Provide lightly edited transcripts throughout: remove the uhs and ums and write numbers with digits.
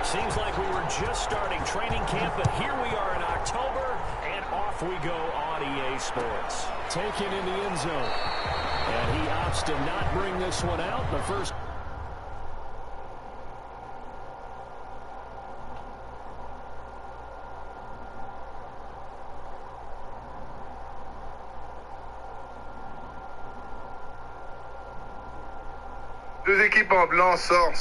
Seems like we were just starting training camp, but here we are in October, and off we go on EA Sports. Taken in the end zone. And he opts to not bring this one out. The first. Deux équipes en blanc, sort.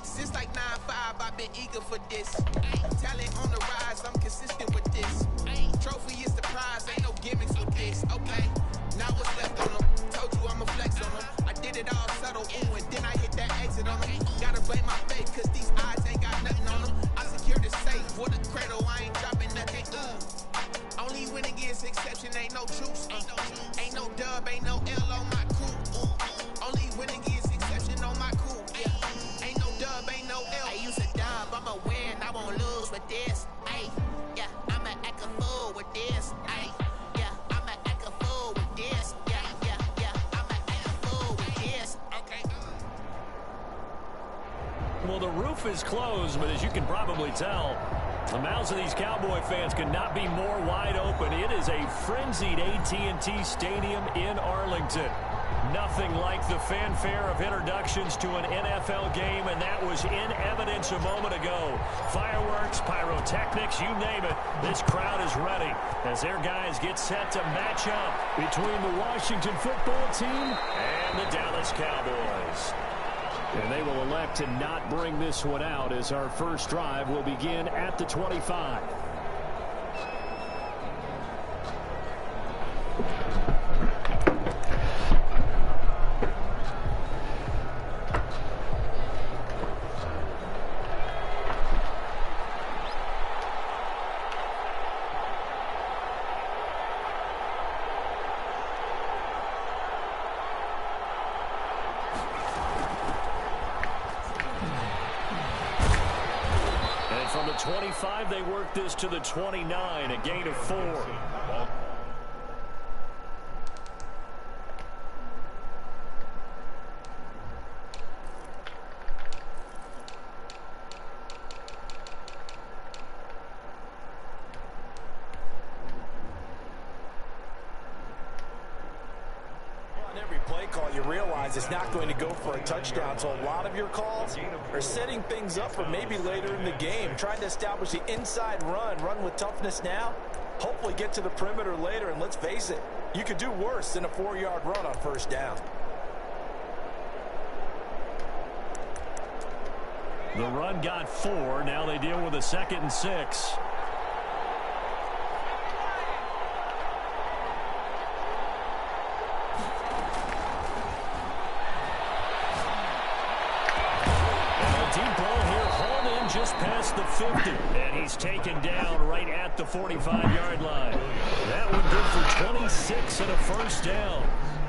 Since like 9-5, I've been eager for this. Talent on the rise, I'm consistent with this. Trophy is the prize, ain't no gimmicks with this. Okay, now what's left on them? Told you I'ma flex on them. I did it all subtle, ooh, and then I hit that exit on them. Gotta blame my faith, cause these eyes ain't got nothing on them. I secured the safe for the cradle, I ain't dropping nothing. Only winning is exception, ain't no truce. Ain't no dub, ain't no L on my crew. Only winning is exception on my crew. Ain't no dub, ain't no L. I use a dub, I'ma win, I won't lose with this. Yeah, I'ma act a fool with this. Yeah, I'ma act a fool with this. Yeah, I'ma act a fool with this. Okay. Well, the roof is closed, but as you can probably tell, the mouths of these Cowboy fans could not be more wide open. It is a frenzied AT&T Stadium in Arlington. Nothing like the fanfare of introductions to an NFL game, and that was in evidence a moment ago. Fireworks, pyrotechnics, you name it. This crowd is ready as their guys get set to match up between the Washington football team and the Dallas Cowboys. And they will elect to not bring this one out as our first drive will begin at the 25. From the 25, they work this to the 29, a gain of 4. Play call, you realize it's not going to go for a touchdown, so a lot of your calls are setting things up for maybe later in the game, trying to establish the inside run with toughness now, hopefully get to the perimeter later, and let's face it, you could do worse than a 4-yard run on first down. The run got 4, now they deal with a 2nd and 6. Just past the 50, and he's taken down right at the 45-yard line. That one good for 6 and a first down.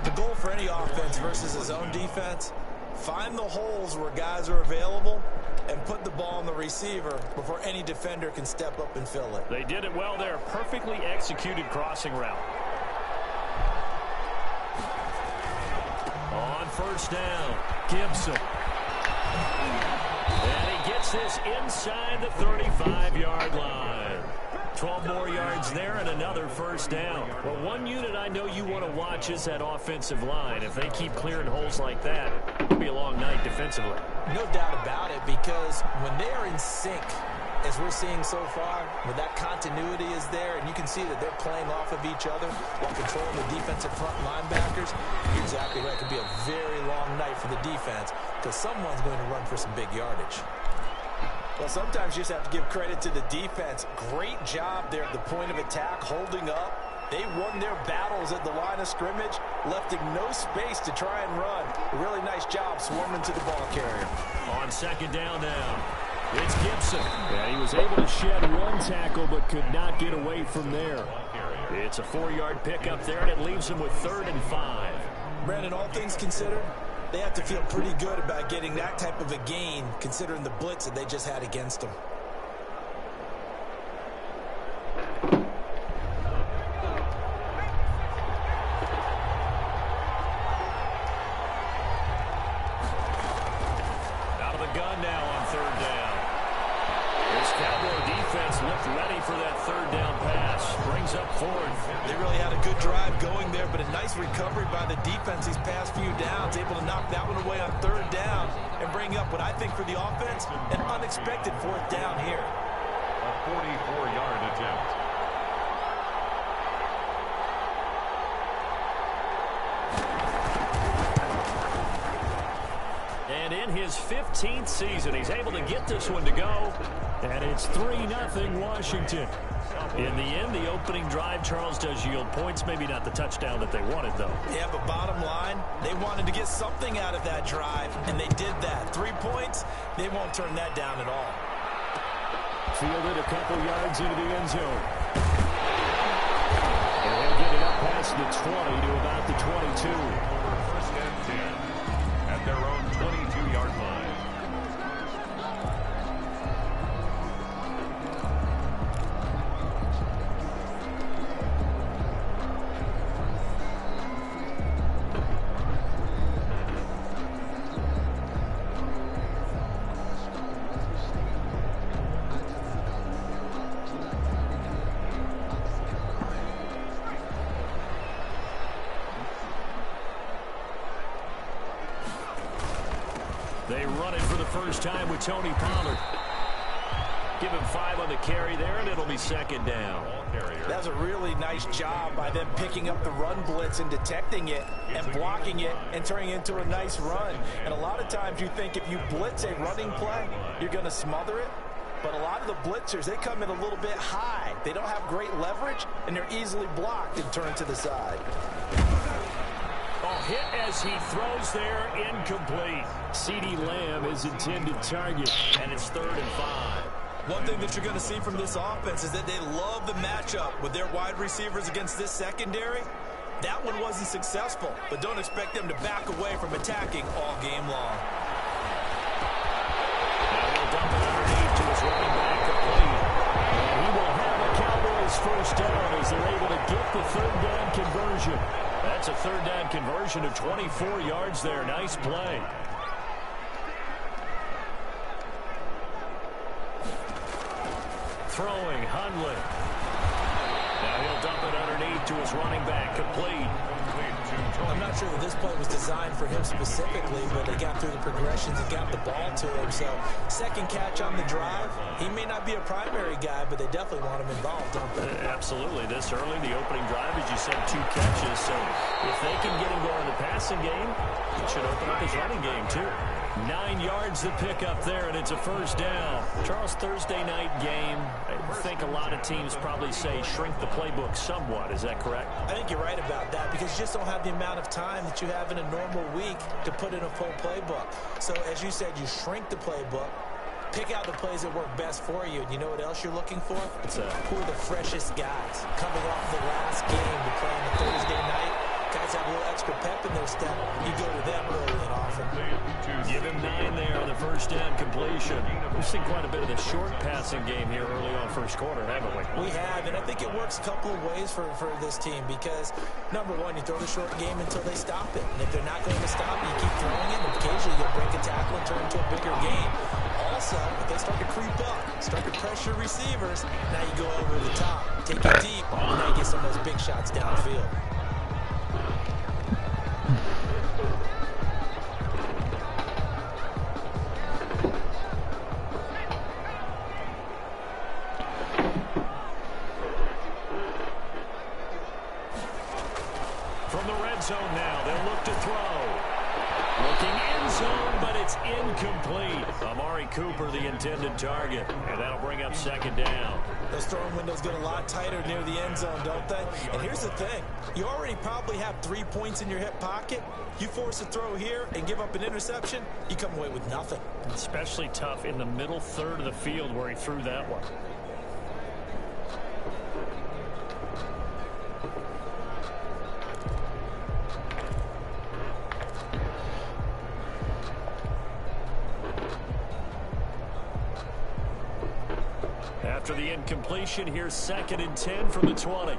The goal for any offense versus his own defense, find the holes where guys are available and put the ball on the receiver before any defender can step up and fill it. They did it well there. Perfectly executed crossing route. On first down, Gibson. And he gets this inside the 35-yard line. 12 more yards there and another first down. Well, one unit I know you want to watch is that offensive line. If they keep clearing holes like that, it'll be a long night defensively. No doubt about it, because when they are in sync, as we're seeing so far, when that continuity is there, and you can see that they're playing off of each other while controlling the defensive front linebackers, you're exactly right. It could be a very long night for the defense because someone's going to run for some big yardage. Well, sometimes you just have to give credit to the defense. Great job there at the point of attack, holding up. They won their battles at the line of scrimmage, lefting no space to try and run. A really nice job swarming to the ball carrier. On second down now, it's Gibson. Yeah, he was able to shed one tackle but could not get away from there. It's a 4-yard pickup there, and it leaves him with 3rd and 5. Brandon, all things considered, they have to feel pretty good about getting that type of a gain, considering the blitz that they just had against them. Out of the gun now on 3rd down. This Cowboy defense looked ready for that 3rd down pass. Brings up 4th. They really had a good drive going there, but a nice recovery by the defense these past few downs, able to knock that one away on 3rd down and bring up what I think for the offense, an unexpected 4th down here. A 44-yard attempt. And in his 15th season, he's able to get this one to go. And it's 3-0 Washington. In the end, the opening drive, Charles, does yield points. Maybe not the touchdown that they wanted, though. Yeah, but bottom line, they wanted to get something out of that drive, and they did that. 3 points, they won't turn that down at all. Fielded a couple yards into the end zone. And they'll get it up past the 20 to about the 22. 1st and 10 at their own 22-yard line. They run it for the first time with Tony Pollard. Give him 5 on the carry there, and it'll be 2nd down. That's a really nice job by them picking up the run blitz and detecting it and blocking it and turning it into a nice run. And a lot of times you think if you blitz a running play, you're going to smother it. But a lot of the blitzers, they come in a little bit high. They don't have great leverage, and they're easily blocked and turned to the side. Oh, hit as he throws there, incomplete. CeeDee Lamb is intended target, and it's 3rd and 5. One thing that you're going to see from this offense is that they love the matchup with their wide receivers against this secondary. That one wasn't successful, but don't expect them to back away from attacking all game long. Now he'll dump it underneath to his running back complete. And he will have a Cowboys first down as they're able to get the 3rd down conversion. That's a 3rd down conversion of 24 yards there. Nice play. Throwing, Hundley. Now he'll dump it underneath to his running back, complete. I'm not sure that this play was designed for him specifically, but they got through the progressions and got the ball to him. So, 2nd catch on the drive. He may not be a primary guy, but they definitely want him involved, don't they? Absolutely. This early, the opening drive, as you said, 2 catches. So, if they can get him going in the passing game, it should open up his running game, too. 9 yards to pick up there, and it's a first down. Charles, Thursday night game, I think a lot of teams probably say shrink the playbook somewhat. Is that correct? I think you're right about that because you just don't have the amount of time that you have in a normal week to put in a full playbook. So, as you said, you shrink the playbook, pick out the plays that work best for you, and you know what else you're looking for? What's that? Who are the freshest guys coming off the last game to play on the Thursday step, you go to them early and often. Give him 9 there on the first down completion. We've seen quite a bit of the short passing game here early on first quarter, haven't we? We have, and I think it works a couple of ways for this team because, number one, you throw the short game until they stop it. And if they're not going to stop it, you keep throwing it, and occasionally you'll break a tackle and turn into a bigger game. Also, if they start to creep up, start to pressure receivers, now you go over the top, take it deep, and now you get some of those big shots downfield. From the red zone now, they'll look to throw. Looking end zone, but it's incomplete. Amari Cooper, the intended target, and that'll bring up second down. Those throwing windows get a lot tighter near the end zone, don't they? And here's the thing. You already probably have 3 points in your hip pocket. You force a throw here and give up an interception, you come away with nothing. Especially tough in the middle third of the field where he threw that one. After the incompletion, here's 2nd and 10 from the 20.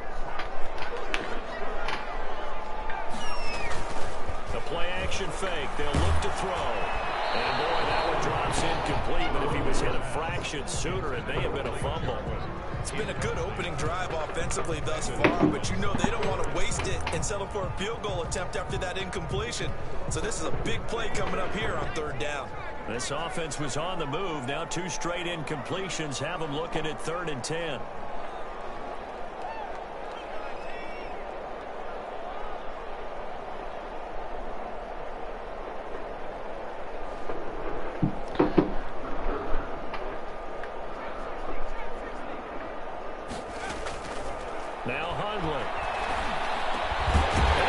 The play action fake. They'll look to throw. And boy, that one drops incomplete, but if he was hit a fraction sooner, it may have been a fumble. It's been a good opening drive offensively thus far, but you know they don't want to waste it and settle for a field goal attempt after that incompletion. So this is a big play coming up here on 3rd down. This offense was on the move. Now 2 straight incompletions have them looking at 3rd and 10. Now Hundley.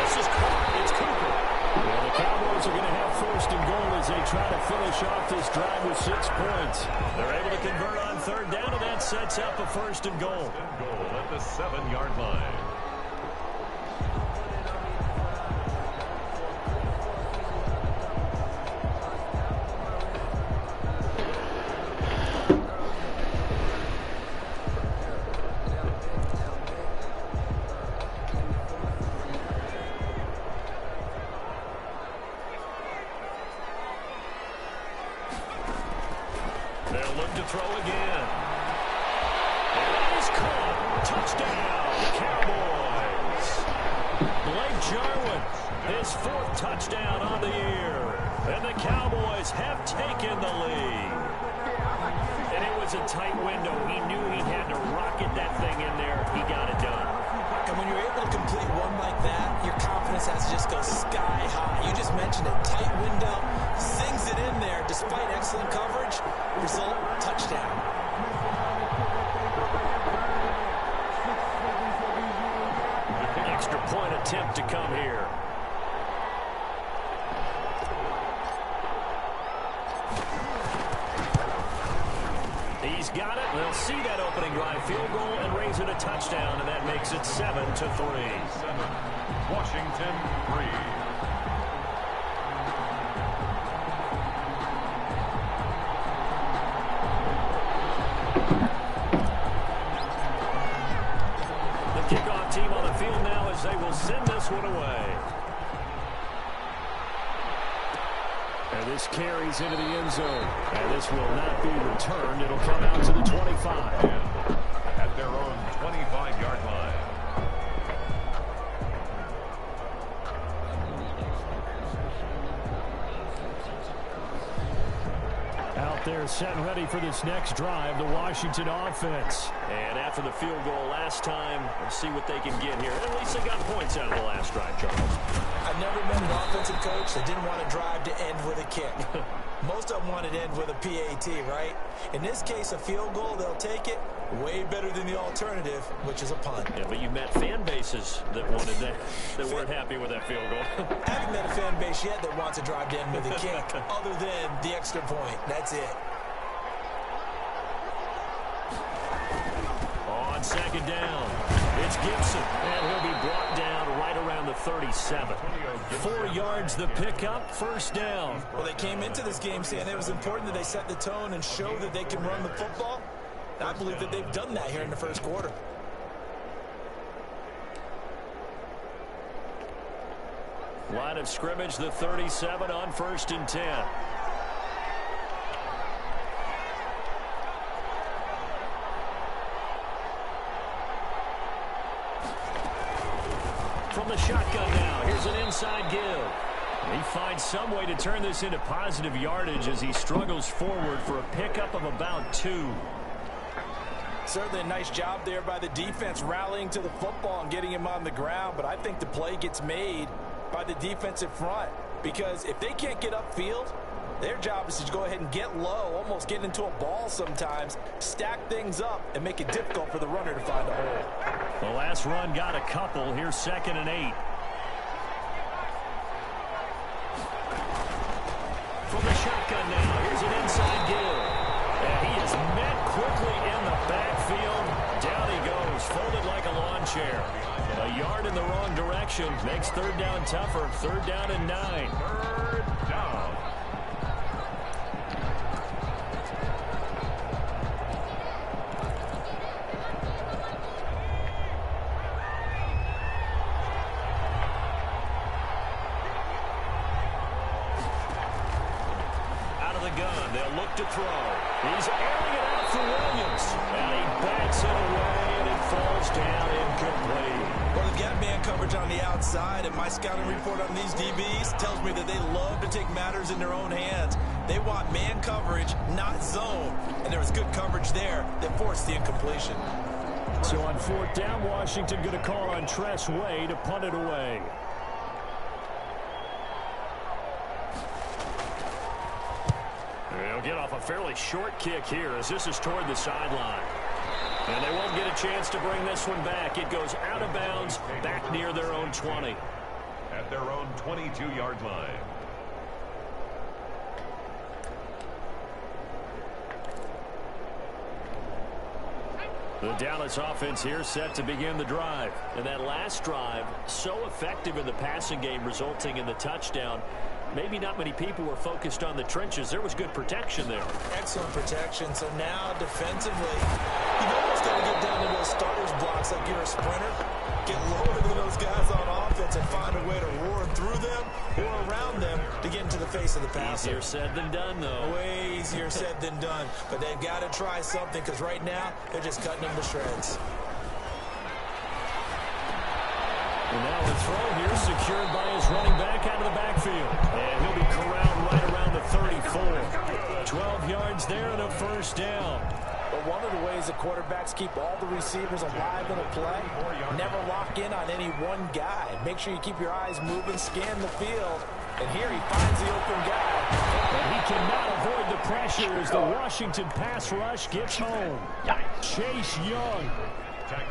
This is caught. It's Cooper. Well, the Cowboys are going to have 1st and goal as they try to finish off this drive with 6 points. They're able to convert on 3rd down, and that sets up a 1st and goal. Goal at the 7-yard line. They'll look to throw again. And it is caught. Touchdown, Cowboys. Blake Jarwin, his 4th touchdown on the year. And the Cowboys have taken the lead. And it was a tight window. He knew he had to rocket that thing in there. He got it done. And when you're able to complete one like that, your confidence has to just go sky high. You just mentioned it. Tight window, sings it in there despite excellent coverage. Result, touchdown. Extra point attempt to come here. He's got it. They'll see that opening drive field goal and raise it a touchdown, and that makes it 7-3. 7. Washington 3. The kickoff team on the field now as they will send this one away. And this carries into the end zone. And this will not be returned. It'll come out to the 25. At their own 25-yard line. Out there set and ready for this next drive, the Washington offense. And after the field goal last time, let's see what they can get here. At least they got points out of the last drive, Charles. I've never met an offensive coach that didn't want a drive to end with a kick. Most of them want it to end with a PAT, right? In this case, a field goal, they'll take it. Way better than the alternative, which is a punt. Yeah, but you met fan bases that wanted that, that weren't happy with that field goal. Haven't met a fan base yet that wants a drive to end with a kick, other than the extra point. That's it. On second down, it's Gibson, and he'll be brought down right around the 37. 4 yards the pickup, first down. Well, they came into this game saying it was important that they set the tone and show that they can run the football. And I believe that they've done that here in the first quarter. Line of scrimmage, the 37 on 1st and 10. From the shotgun now, here's an inside give. He finds some way to turn this into positive yardage as he struggles forward for a pickup of about 2. Certainly a nice job there by the defense rallying to the football and getting him on the ground, but I think the play gets made by the defensive front, because if they can't get upfield, their job is to go ahead and get low, almost get into a ball sometimes, stack things up, and make it difficult for the runner to find a hole. The last run got a couple. Here's 2nd and 8. From the shotgun now, here's an inside give. And he is met quickly in the backfield. Down he goes, folded like a lawn chair. A yard in the wrong direction makes 3rd down tougher. 3rd down and 9. 3rd down. Out of the gun, they'll look to throw. He's airing it out for Williams. And he backs it away, and it falls down incomplete. Well, they've got man coverage on the outside, and my scouting report on these DBs tells me that they love to take matters in their own hands. They want man coverage, not zone. And there was good coverage there that forced the incompletion. So on 4th down, Washington going to call on Tress Way to punt it away. They'll get off a fairly short kick here as this is toward the sideline. And they won't get a chance to bring this one back. It goes out of bounds, back near their own 20. At their own 22-yard line. The Dallas offense here set to begin the drive. And that last drive, so effective in the passing game, resulting in the touchdown. Maybe not many people were focused on the trenches. There was good protection there. Excellent protection. So now defensively, you've almost got to get down to those starters blocks like you're a sprinter. Get lower than those guys on offense and find a way to roar through them or around them to get into the face of the passer. Easier said than done, though. Way easier said than done. But they've got to try something, because right now they're just cutting them to shreds. And now the throw here secured by his running back out of the backfield. And he'll be corralled right around the 34. 12 yards there and a 1st down. But one of the ways the quarterbacks keep all the receivers alive in a play, never lock in on any one guy. Make sure you keep your eyes moving, scan the field. And here he finds the open guy. And he cannot avoid the pressure as the Washington pass rush gets home. Chase Young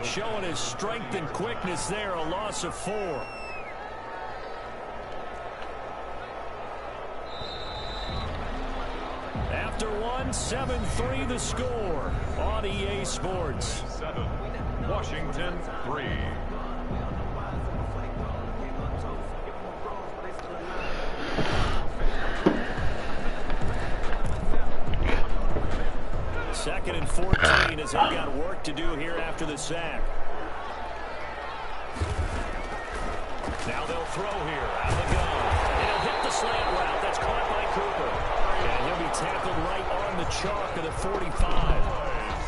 showing his strength and quickness there, a loss of 4. After 7-3 the score on EA Sports. 7, Washington 3. Second and 14 as they've got work to do here after the sack. Now they'll throw here out of the gun. And he'll hit the slant route. That's caught by Cooper. And he'll be tackled right on the chalk of the 45.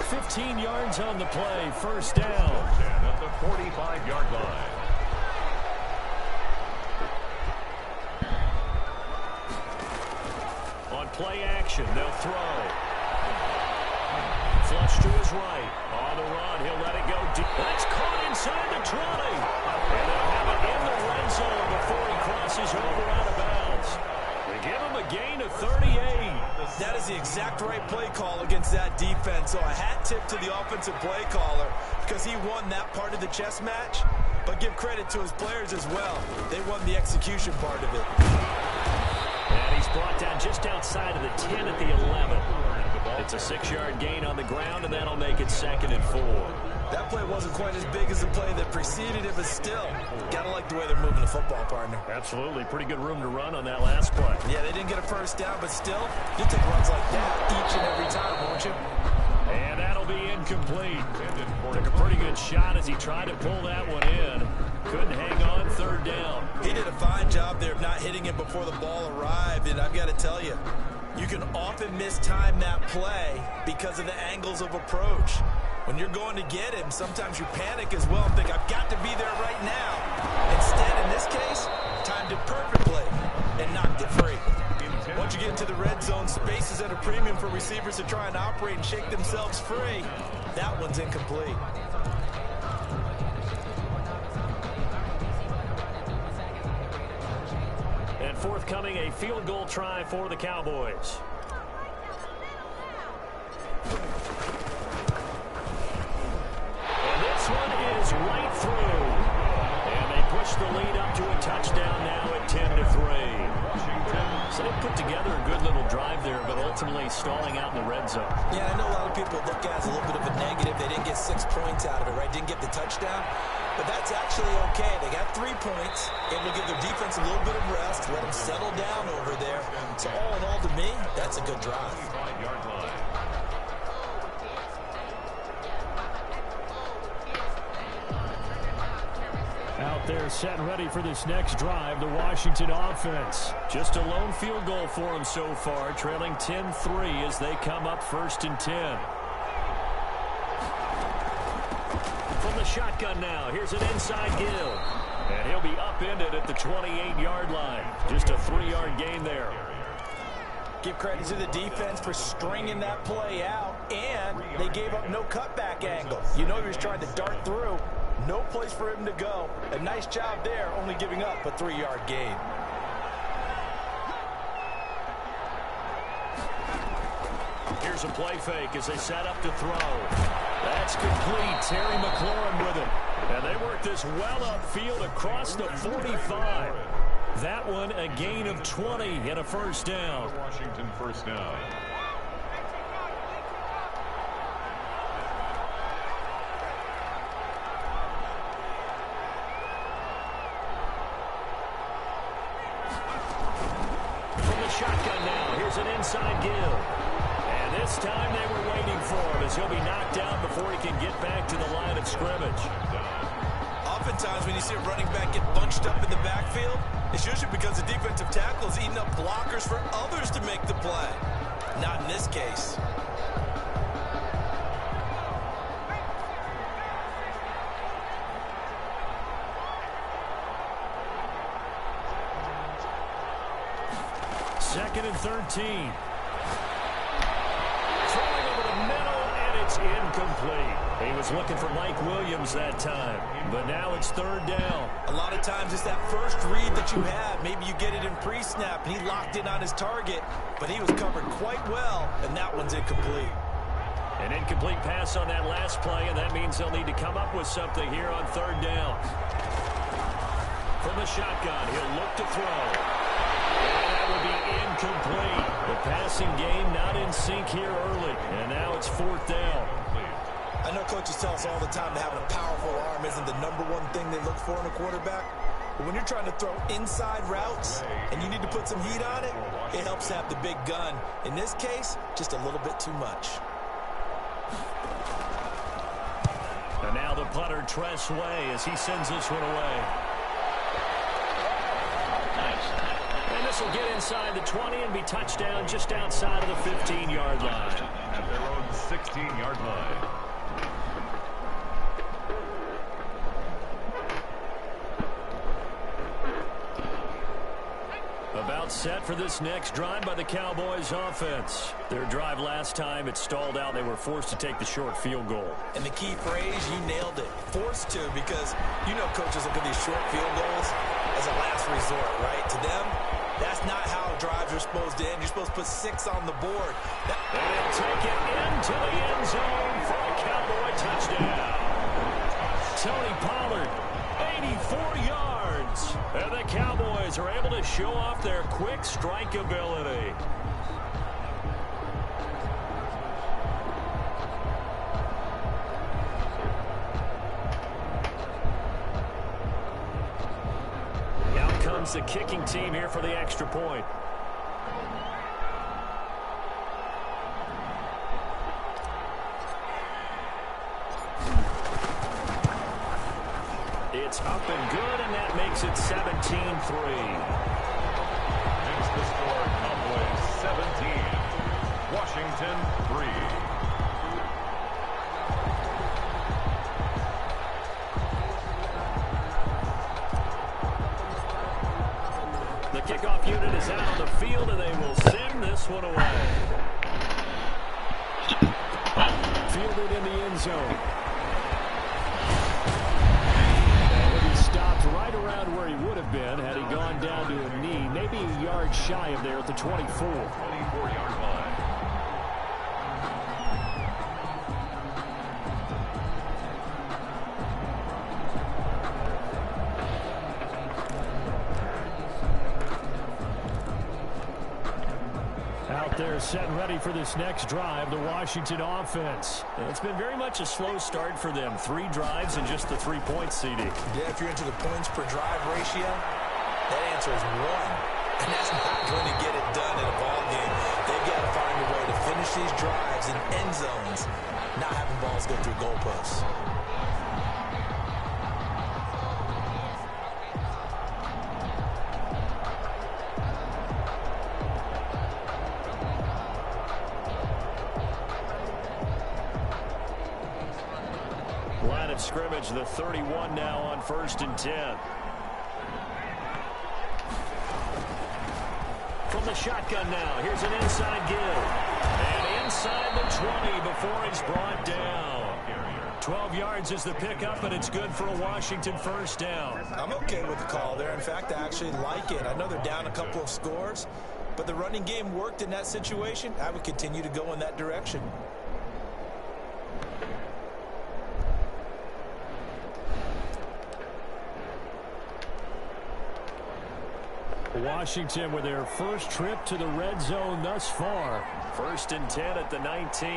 15 yards on the play. 1st down. At the 45-yard line. On play action, they'll throw. Flush to his right. On the run, he'll let it go deep. That's caught inside the 20. And they'll have it in the red zone before he crosses over out of bounds. They give him a gain of 38. That is the exact right play call against that defense. So a hat tip to the offensive play caller, because he won that part of the chess match. But give credit to his players as well. They won the execution part of it. And he's brought down just outside of the 10 at the 11. It's a 6-yard gain on the ground, and that'll make it 2nd and 4. That play wasn't quite as big as the play that preceded it, but still, gotta like the way they're moving the football, partner. Absolutely. Pretty good room to run on that last play. Yeah, they didn't get a first down, but still, you'll take runs like that each and every time, won't you? And that'll be incomplete. Took a pretty good shot as he tried to pull that one in. Couldn't hang on, third down. He did a fine job there of not hitting it before the ball arrived, and I've got to tell you, you can often mistime that play because of the angles of approach. When you're going to get him, sometimes you panic as well and think, I've got to be there right now. Instead, in this case, timed it perfectly and knocked it free. Once you get into the red zone, space is at a premium for receivers to try and operate and shake themselves free. That one's incomplete. And forthcoming, a field goal try for the Cowboys. And this one is right through. And they push the lead up to a touchdown now at 10-3. So they put together a good little drive there, but ultimately stalling out in the red zone. Yeah, I know a lot of people look at it as a little bit of a negative. They didn't get 6 points out of it, right? Didn't get the touchdown. But that's actually okay. They got 3 points. Able to give their defense a little bit of rest, let them settle down over there. So all in all, to me, that's a good drive. Out there set and ready for this next drive, the Washington offense. Just a lone field goal for them so far, trailing 10-3 as they come up 1st and 10. From the shotgun now, here's an inside give. And he'll be upended at the 28-yard line. Just a 3-yard gain there. Give credit to the defense for stringing that play out, and they gave up no cutback angle. You know he was trying to dart through. No place for him to go. A nice job there, only giving up a 3-yard gain. Here's a play fake as they set up to throw. That's complete. Terry McLaurin with it. And they work this well upfield across the 45. That one a gain of 20 and a first down. Washington first down. From the shotgun now, here's an inside give. And this time they were waiting for him as he'll be knocked out before he can get back to the line of scrimmage. Oftentimes when you see a running back get bunched up in the backfield, it's usually because the defensive tackle is eating up blockers for others to make the play. Not in this case. Second and 13. Throwing over the middle, and it's incomplete. He was looking for Mike Williams that time, but now it's third down. A lot of times it's that first read that you have. Maybe you get it in pre-snap, and he locked in on his target, but he was covered quite well, and that one's incomplete. An incomplete pass on that last play, and that means they'll need to come up with something here on third down. From the shotgun, he'll look to throw. And that would be incomplete. The passing game not in sync here early, and now it's fourth down. I know coaches tell us all the time that having a powerful arm isn't the #1 thing they look for in a quarterback. But when you're trying to throw inside routes and you need to put some heat on it, it helps to have the big gun. In this case, just a little bit too much. And now the punter, Tress Way, as he sends this one away. And this will get inside the 20 and be touchdown just outside of the 15-yard line. At their own 16-yard line. About set for this next drive by the Cowboys offense. Their drive last time, it stalled out. They were forced to take the short field goal. And the key phrase, you nailed it. Forced to, because you know coaches look at these short field goals as a last resort, right? To them, that's not how drives are supposed to end. You're supposed to put 6 on the board. And they'll take it into the end zone for a Cowboy touchdown. Tony Pollard, 84 yards. And the Cowboys are able to show off their quick strike ability. returns the kicking team here for the extra point. It's up and good, and that makes it 17-3. Makes the score Cowboys 17, Washington 3. The kickoff unit is out on the field, and they will send this one away. Fielded in the end zone. And he'll be stopped right around where he would have been had he gone down to a knee, maybe a yard shy of there at the 24. 24-yard line. Out there set and ready for this next drive, the Washington offense. It's been very much a slow start for them. 3 drives and just the 3 points, CD. Yeah, if you're into the points per drive ratio, that answer is 1. And that's not going to get it done in a ball game. They've got to find a way to finish these drives in end zones, not having balls go through goalposts. Line of scrimmage, the 31 now on 1st and 10. From the shotgun now, here's an inside give. And inside the 20 before he's brought down. 12 yards is the pickup, and it's good for a Washington first down. I'm okay with the call there. In fact, I actually like it. I know they're down a couple of scores, but the running game worked in that situation. I would continue to go in that direction. Washington with their first trip to the red zone thus far. 1st and 10 at the 19.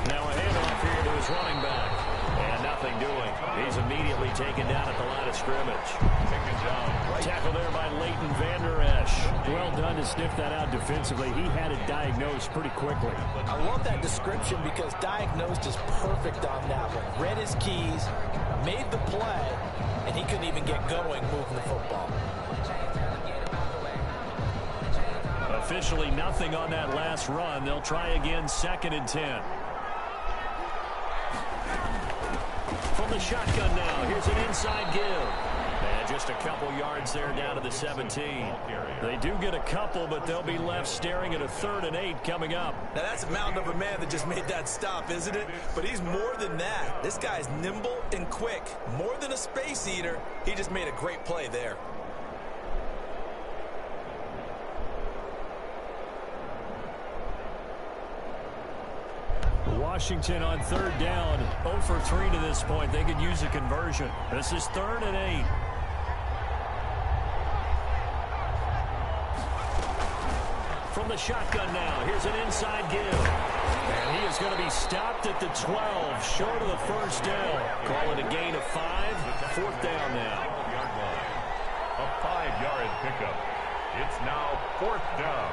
Now a handoff here to his running back. And nothing doing. He's immediately taken down at the line of scrimmage. Taken down. Tackle there by Leighton Vander Esch. Well done to sniff that out defensively. He had it diagnosed pretty quickly. I love that description because diagnosed is perfect on that one. Read his keys, made the play, and he couldn't even get going moving the football. Officially nothing on that last run. They'll try again 2nd and 10. From the shotgun now, here's an inside give. And just a couple yards there down to the 17. They do get a couple, but they'll be left staring at a 3rd and 8 coming up. Now that's a mountain of a man that just made that stop, isn't it? But he's more than that. This guy's nimble and quick. More than a space eater. He just made a great play there. Washington on 3rd down. 0 for 3 to this point. They could use a conversion. This is 3rd and 8. From the shotgun now, here's an inside give. And he is going to be stopped at the 12, short of the first down. Call it a gain of 5. 4th down now. A 5-yard pickup. It's now 4th down.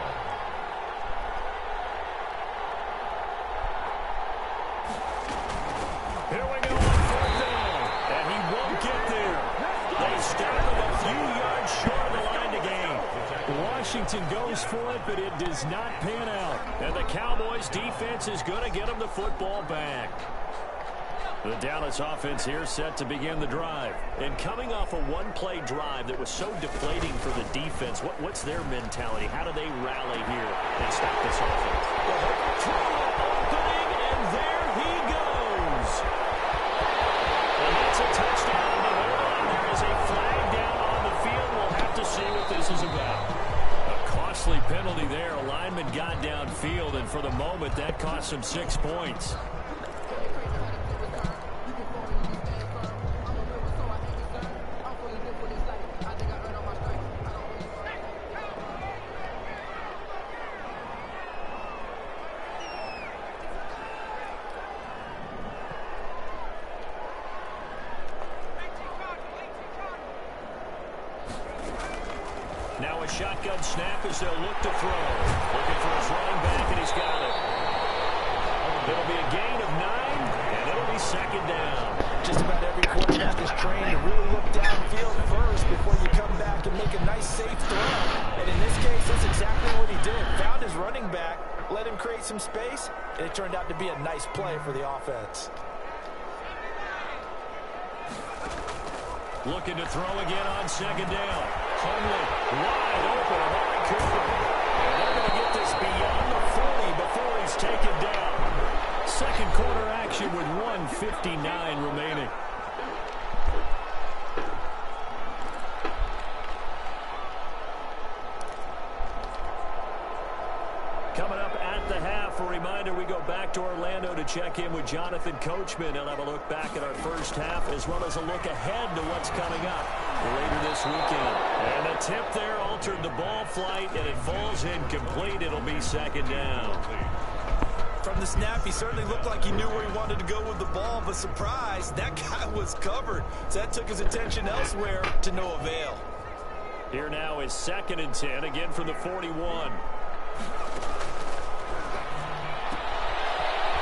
Here we go on 4th down. And he won't get there. They stop him a few yards short of the line to gain. Washington goes for it, but it does not pan out. And the Cowboys defense is going to get him the football back. The Dallas offense here set to begin the drive. And coming off a one-play drive that was so deflating for the defense, what's their mentality? How do they rally here and stop this offense? Opening, and there he goes. And that's a touchdown. But hold on, there is a flag down on the field. We'll have to see what this is about. A costly penalty there. A lineman got downfield, and for the moment, that cost him 6 points. a shotgun snap as they'll look to throw. Looking for his running back, and he's got it. It'll be a gain of 9, and it'll be second down. Just about every quarterback is trained to really look downfield first before you come back and make a nice, safe throw. And in this case, that's exactly what he did. Found his running back, let him create some space, and it turned out to be a nice play for the offense. Looking to throw again on second down. Hundley wide open. Amari Cooper. And they're going to get this beyond the 40 before he's taken down. Second quarter action with 1:59 remaining. Coming up at the half, a reminder, we go back to Orlando to check in with Jonathan Coachman. He'll have a look back at our first half as well as a look ahead to what's coming up later this weekend. And the tip there altered the ball flight, and it falls incomplete. It'll be second down. From the snap, he certainly looked like he knew where he wanted to go with the ball, but surprise, that guy was covered. So that took his attention elsewhere to no avail. Here now is 2nd and 10, again from the 41.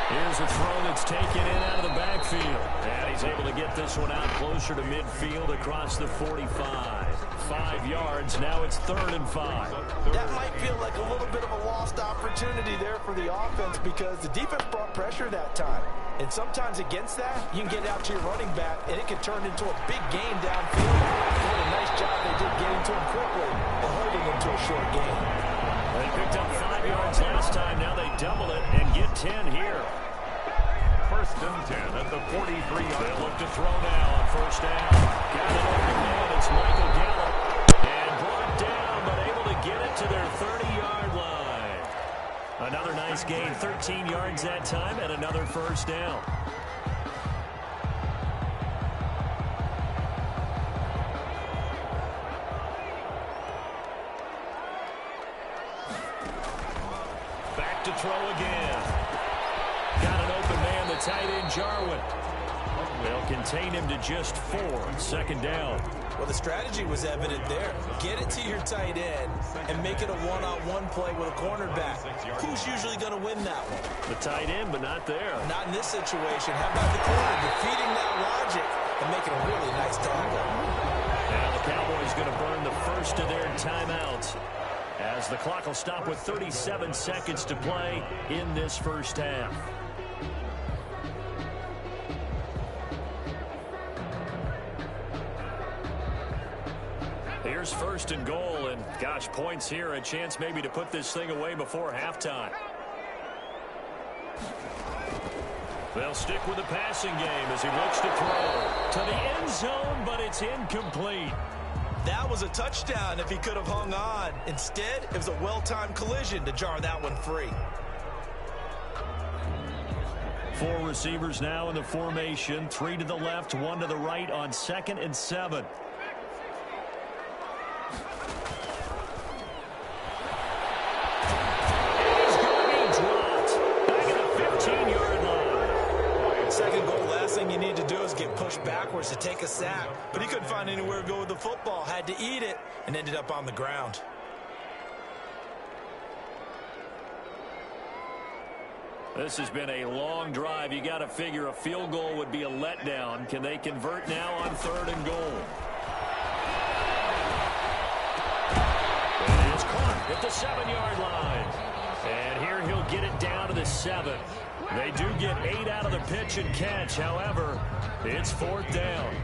Here's a throw that's taken in out of the backfield. And he's able to get this one out closer to midfield across the 45. 5 yards. Now it's 3rd and 5. That might feel like a little bit of a lost opportunity there for the offense because the defense brought pressure that time. And sometimes against that, you can get out to your running back, and it can turn into a big game downfield. What a nice job they did getting to him quickly and holding him to a short game. They picked up 5 yards last time. Now they double it and get 10 here. 1st and 10 at the 43-yard. They'll look to throw now on 1st down. Got it open man. It's Michael Gallup. And brought down, but able to get it to their 30-yard line. Another nice gain. 13 yards that time and another 1st down. Back to throw again. Got an open man, the tight end, Jarwin. They'll contain him to just 4. 2nd down. Well, the strategy was evident there. Get it to your tight end and make it a one-on-one play with a cornerback. Who's usually going to win that one? The tight end, but not there. Not in this situation. How about the corner defeating that logic and making a really nice tackle? Now the Cowboys going to burn the first of their timeouts as the clock will stop with 37 seconds to play in this first half. Here's 1st and goal, and gosh, points here, a chance maybe to put this thing away before halftime. They'll stick with the passing game as he looks to throw to the end zone, but it's incomplete. That was a touchdown if he could have hung on. Instead, it was a well-timed collision to jar that one free. 4 receivers now in the formation, 3 to the left, 1 to the right on 2nd and 7. Pushed backwards to take a sack, but he couldn't find anywhere to go with the football. Had to eat it and ended up on the ground. This has been a long drive. You got to figure a field goal would be a letdown. Can they convert now on 3rd and goal? And it's caught at the 7-yard line. And here he'll get it down to the 7. They do get 8 out of the pitch and catch. However, it's 4th down.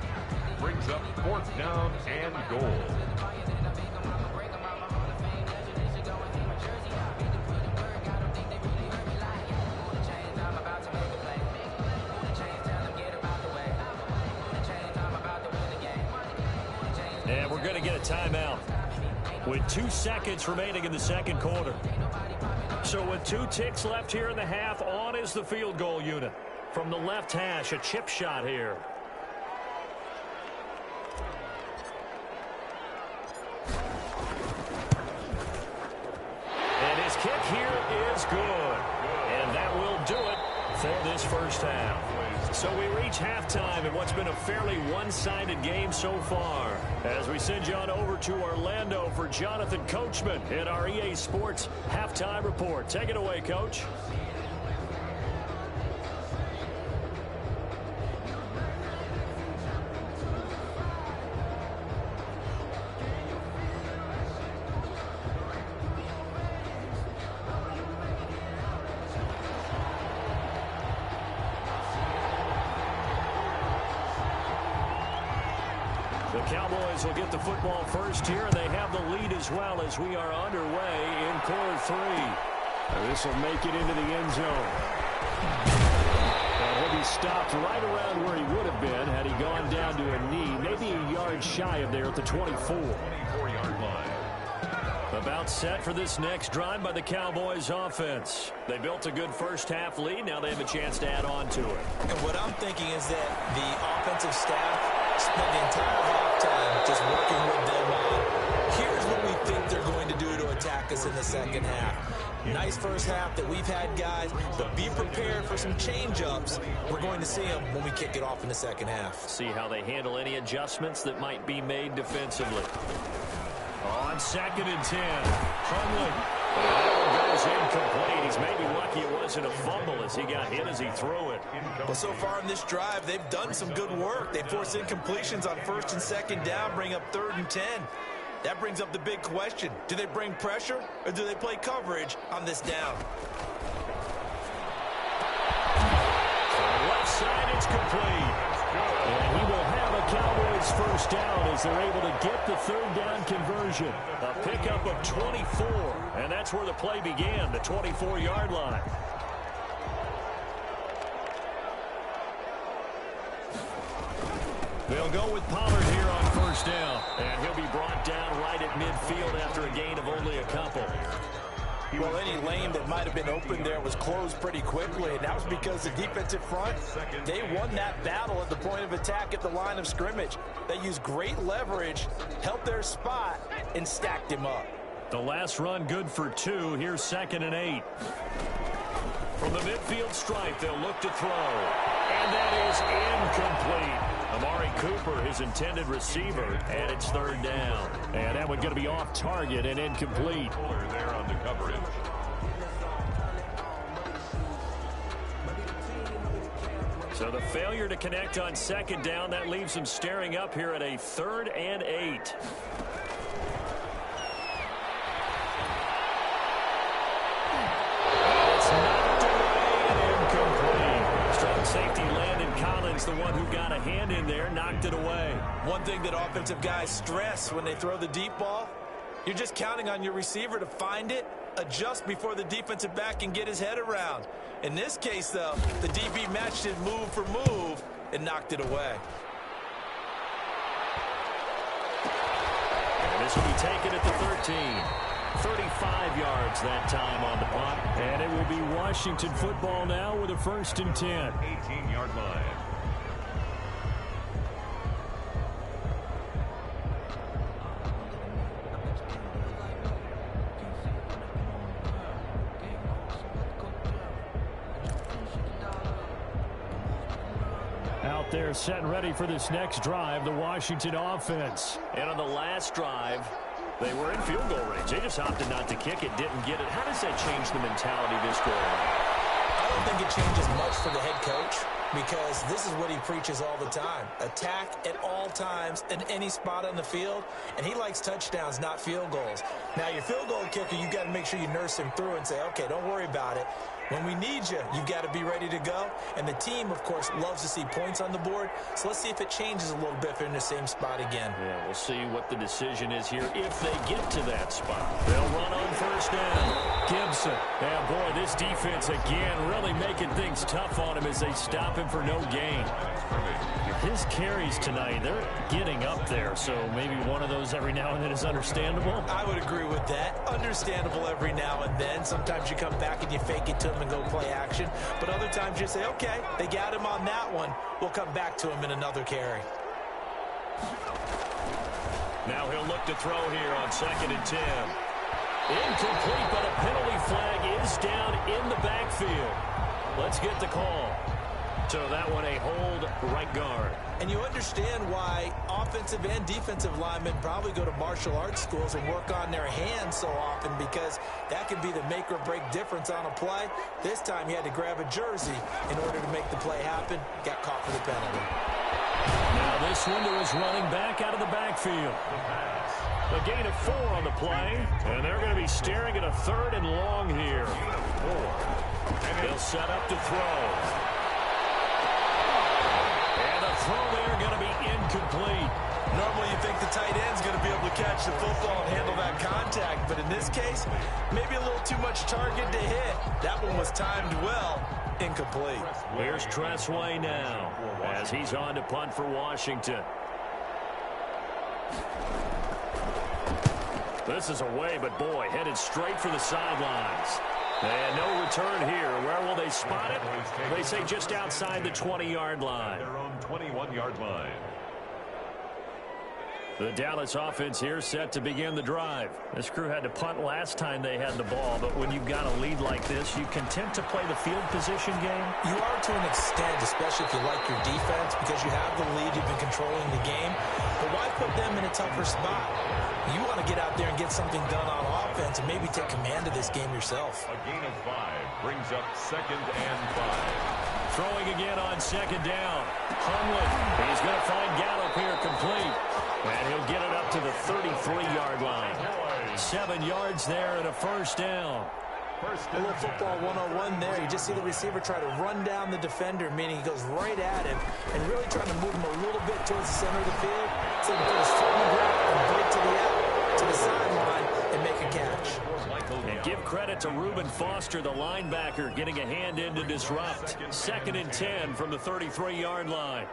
Brings up 4th down and goal. And we're going to get a timeout with 2 seconds remaining in the 2nd quarter. So with 2 ticks left here in the half, on is the field goal unit. From the left hash, a chip shot here. And his kick here is good. And that will do it for this first half. So we reach halftime in what's been a fairly one-sided game so far. As we send you on over to Orlando for Jonathan Coachman in our EA Sports Halftime Report. Take it away, Coach. The Cowboys will get the football first here, and they have the lead as well as we are underway in quarter three. This will make it into the end zone. And he'll be stopped right around where he would have been had he gone down to a knee, maybe a yard shy of there at the 24-yard line. About set for this next drive by the Cowboys offense. They built a good first-half lead. Now they have a chance to add on to it. And what I'm thinking is that the offensive staff spent the entire halftime just working with them on, here's what we think they're going to do to attack us in the second half. Nice first half that we've had, guys, but be prepared for some change-ups. We're going to see them when we kick it off in the second half. See how they handle any adjustments that might be made defensively. On 2nd and 10, Hundley. That goes incomplete. He's maybe lucky it wasn't a fumble as he got hit as he threw it. Well, so far in this drive, they've done some good work. They forced incompletions on 1st and 2nd down, bring up 3rd and 10. That brings up the big question. Do they bring pressure or do they play coverage on this down? Left side, it's complete. And he will have a Cowboys first down as they're able to get the 3rd down conversion. A pickup of 24, and that's where the play began, the 24-yard line. They'll go with Pollard here on first down, and he'll be brought down right at midfield after a gain of only a couple. Well, any lane that might have been open there was closed pretty quickly, and that was because the defensive front, they won that battle at the point of attack at the line of scrimmage. They used great leverage, held their spot, and stacked him up. The last run good for 2. Here's 2nd and 8. From the midfield stripe, they'll look to throw. And that is incomplete. Amari Cooper, his intended receiver, and it's 3rd down. And that one going to be off target and incomplete. There on the coverage. So the failure to connect on 2nd down, that leaves them staring up here at a 3rd and 8. Safety Landon Collins, the one who got a hand in there, knocked it away. One thing that offensive guys stress when they throw the deep ball, you're just counting on your receiver to find it, adjust before the defensive back can get his head around. In this case, though, the DB matched it move for move and knocked it away. And this will be taken at the 13. 35 yards that time on the punt. And it will be Washington football now with a 1st and 10. 18-yard line. Out there set and ready for this next drive, the Washington offense. And on the last drive, they were in field goal range. They just opted not to kick it, didn't get it. How does that change the mentality this go around? I don't think it changes much for the head coach because this is what he preaches all the time. Attack at all times in any spot on the field, and he likes touchdowns, not field goals. Now, your field goal kicker, you've got to make sure you nurse him through and say, okay, don't worry about it. When we need you, you've got to be ready to go. And the team, of course, loves to see points on the board. So let's see if it changes a little bit if they're in the same spot again. Yeah, we'll see what the decision is here if they get to that spot. They'll run on first down. Gibson. And, boy, this defense, again, really making things tough on him as they stop him for no gain. His carries tonight, they're getting up there. So maybe one of those every now and then is understandable. I would agree with that. Understandable every now and then. Sometimes you come back and you fake it to him and go play action. But other times you say, okay, they got him on that one. We'll come back to him in another carry. Now he'll look to throw here on 2nd and 10. Incomplete, but a penalty flag is down in the backfield. Let's get the call. So that one a hold right guard. And you understand why offensive and defensive linemen probably go to martial arts schools and work on their hands so often, because that can be the make or break difference on a play. This time he had to grab a jersey in order to make the play happen. Got caught for the penalty. Now this window is running back out of the backfield. A gain of 4 on the play, and they're going to be staring at a 3rd and long here. He'll set up to throw. And the throw there going to be incomplete. Normally you think the tight end's going to be able to catch the football and handle that contact, but in this case, maybe a little too much target to hit. That one was timed well. Incomplete. Here's Tressway now as he's on to punt for Washington. This is away, but boy, headed straight for the sidelines. And no return here. Where will they spot it? They say just outside the 20-yard line. Their own 21-yard line. The Dallas offense here set to begin the drive. This crew had to punt last time they had the ball, but when you've got a lead like this, you content to play the field position game? You are to an extent, especially if you like your defense, because you have the lead, you've been controlling the game. But why put them in a tougher spot? You want to get out there and get something done on offense and maybe take command of this game yourself. A gain of 5 brings up 2nd and 5. Throwing again on 2nd down. Hunley, he's going to find Gallup here complete. And he'll get it up to the 33-yard line. 7 yards there and a 1st down. A little football 101 there. You just see the receiver try to run down the defender, meaning he goes right at him and really trying to move him a little bit towards the center of the field so he can put his foot on the ground and break to the sideline and make a catch. And give credit to Reuben Foster, the linebacker, getting a hand in to disrupt. 2nd and 10 from the 33-yard line.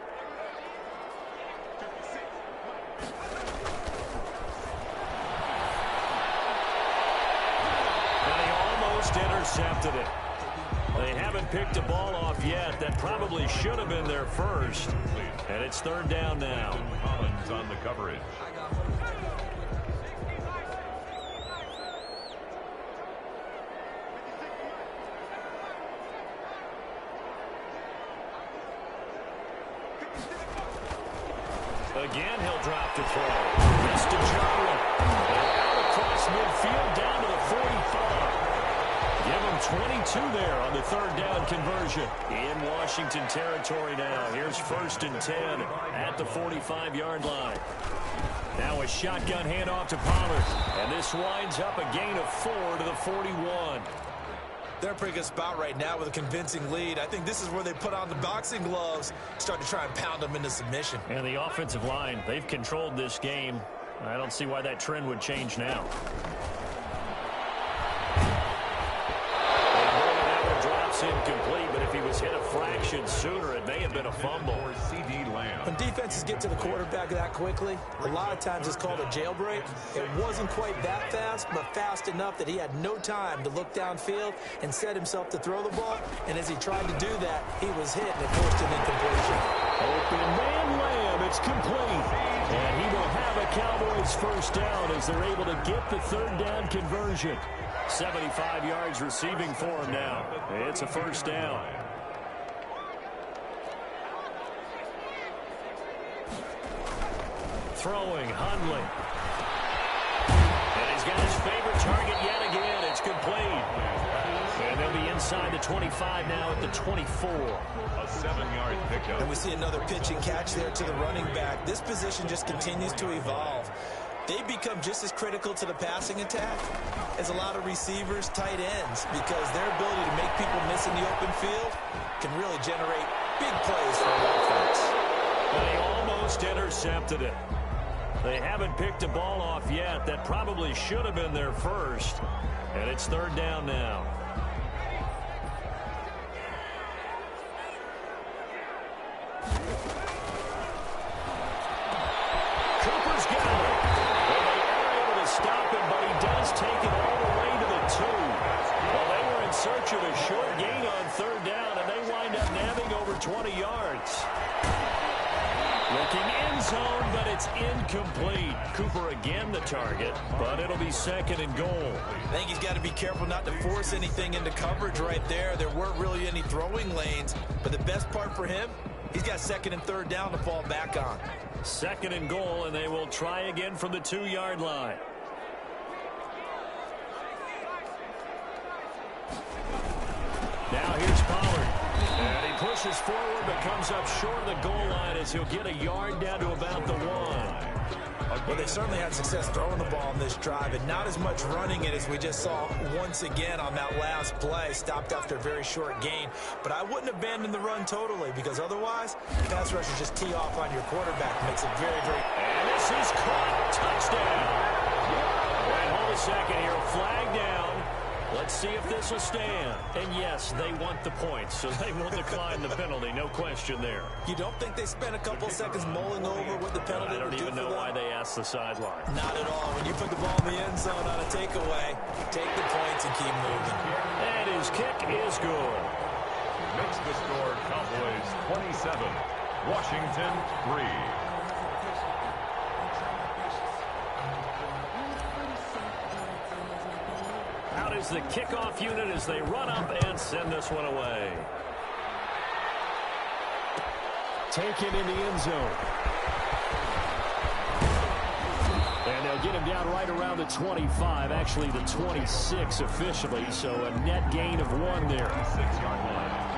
Intercepted it. They haven't picked a ball off yet. That probably should have been their first. And it's 3rd down now. Collins on the coverage. Again, he'll drop to throw. Mr. Jarwin. Out across midfield down to the 45. Give him 22 there on the 3rd down conversion. In Washington territory now. Here's 1st and 10 at the 45-yard line. Now a shotgun handoff to Pollard. And this winds up a gain of 4 to the 41. They're in a pretty good spot right now with a convincing lead. I think this is where they put on the boxing gloves, start to try and pound them into submission. And the offensive line, they've controlled this game. I don't see why that trend would change now. Incomplete, but if he was hit a fraction sooner, it may have been a fumble. When defenses get to the quarterback that quickly, a lot of times it's called a jailbreak. It wasn't quite that fast, but fast enough that he had no time to look downfield and set himself to throw the ball. And as he tried to do that, he was hit and it forced an incompletion. Open man Lamb, it's complete. And he will have a Cowboys 1st down as they're able to get the 3rd down conversion. 75 yards receiving for him now. It's a 1st down. Throwing, Hundley. And he's got his favorite target yet again. It's complete. And they'll be inside the 25 now at the 24. A 7-yard pickup. And we see another pitch and catch there to the running back. This position just continues to evolve. They become just as critical to the passing attack as a lot of receivers, tight ends, because their ability to make people miss in the open field can really generate big plays for an offense. They almost intercepted it. They haven't picked a ball off yet. That probably should have been their first. And it's 3rd down now. Cooper's got it. Well, they are able to stop him, but he does take it all the way to the 2. Well, they were in search of a short gain on 3rd down, and they wind up nabbing over 20 yards. Looking end zone, but it's incomplete. Cooper again the target, but it'll be second and goal. I think he's got to be careful not to force anything into coverage right there. There weren't really any throwing lanes, but the best part for him, he's got second and third down to fall back on. Second and goal, and they will try again from the 2-yard line. Now here's Pollard. And he pushes forward but comes up short of the goal line as he'll get a yard down to about the 1. Well, they certainly had success throwing the ball in this drive, and not as much running it as we just saw once again on that last play. Stopped after a very short gain. But I wouldn't abandon the run totally, because otherwise, pass rushers just tee off on your quarterback. Makes it very, very... And this is caught. Touchdown. And hold a second here. Flag down. Let's see if this will stand. And yes, they want the points, so they will decline the penalty. No question there. You don't think they spent a couple seconds mulling over what the penalty I don't even know why they asked the sideline. Not at all. When you put the ball in the end zone on a takeaway, take the points and keep moving. And his kick is good. Makes the score Cowboys 27, Washington 3. Out is the kickoff unit as they run up and send this one away. Taken in the end zone. And they'll get him down right around the 25, actually the 26 officially, so a net gain of 1 there. 6-yard line.